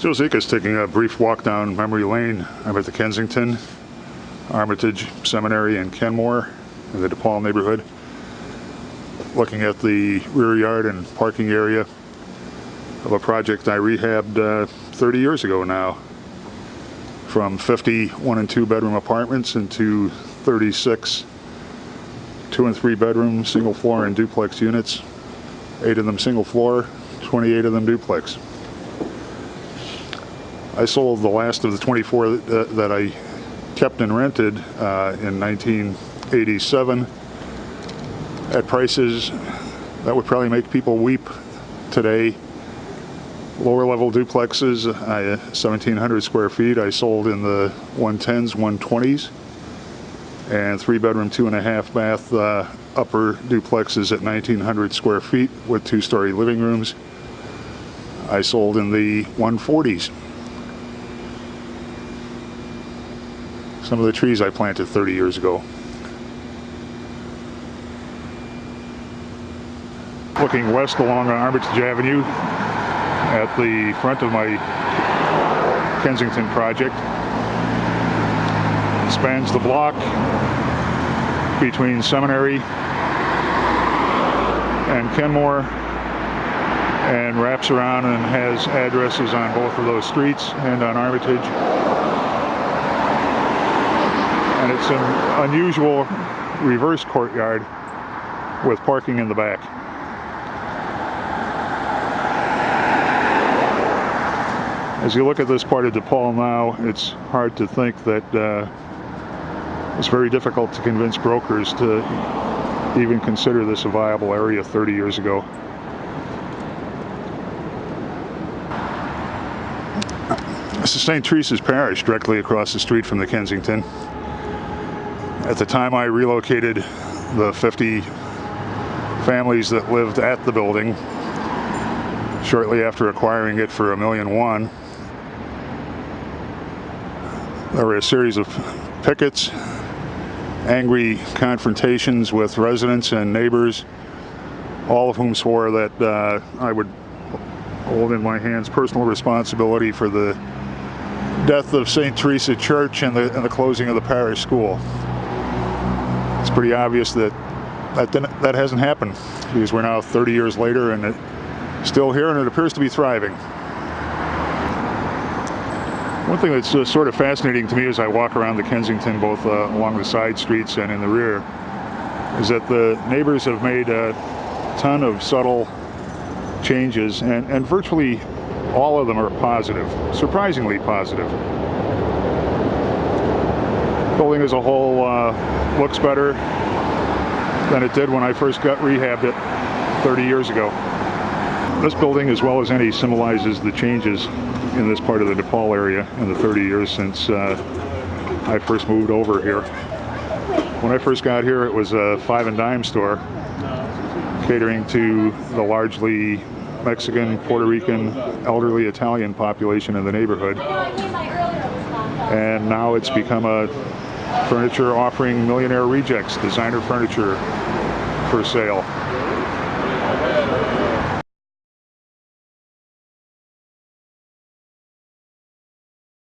Joe Zika's taking a brief walk down memory lane. I'm at the Kensington, Armitage, Seminary, and Kenmore in the DePaul neighborhood, looking at the rear yard and parking area of a project I rehabbed 30 years ago now, from 50 1- and 2-bedroom apartments into 36 2- and 3-bedroom single floor and duplex units, 8 of them single floor, 28 of them duplex. I sold the last of the 24 that I kept and rented in 1987 at prices that would probably make people weep today. Lower level duplexes, 1,700 square feet, I sold in the 110s, 120s, and 3-bedroom, 2.5 bath upper duplexes at 1,900 square feet with 2-story living rooms, I sold in the 140s. Some of the trees I planted 30 years ago. Looking west along Armitage Avenue at the front of my Kensington project. It spans the block between Seminary and Kenmore and wraps around and has addresses on both of those streets and on Armitage. And it's an unusual reverse courtyard with parking in the back. As you look at this part of DePaul now, it's hard to think that it's very difficult to convince brokers to even consider this a viable area 30 years ago. This is St. Teresa's Parish, directly across the street from the Kensington. At the time I relocated the 50 families that lived at the building, shortly after acquiring it for $1.1 million, there were a series of pickets, angry confrontations with residents and neighbors, all of whom swore that I would hold in my hands personal responsibility for the death of St. Teresa Church and the closing of the parish school. It's pretty obvious that that hasn't happened, because we're now 30 years later and it's still here, and it appears to be thriving. One thing that's sort of fascinating to me as I walk around the Kensington, both along the side streets and in the rear, is that the neighbors have made a ton of subtle changes, and virtually all of them are positive, surprisingly positive. The building as a whole looks better than it did when I first got rehabbed it 30 years ago. This building, as well as any, symbolizes the changes in this part of the DePaul area in the 30 years since I first moved over here. When I first got here, it was a 5 and dime store catering to the largely Mexican, Puerto Rican, elderly Italian population in the neighborhood. And now it's become a furniture offering millionaire rejects, designer furniture for sale.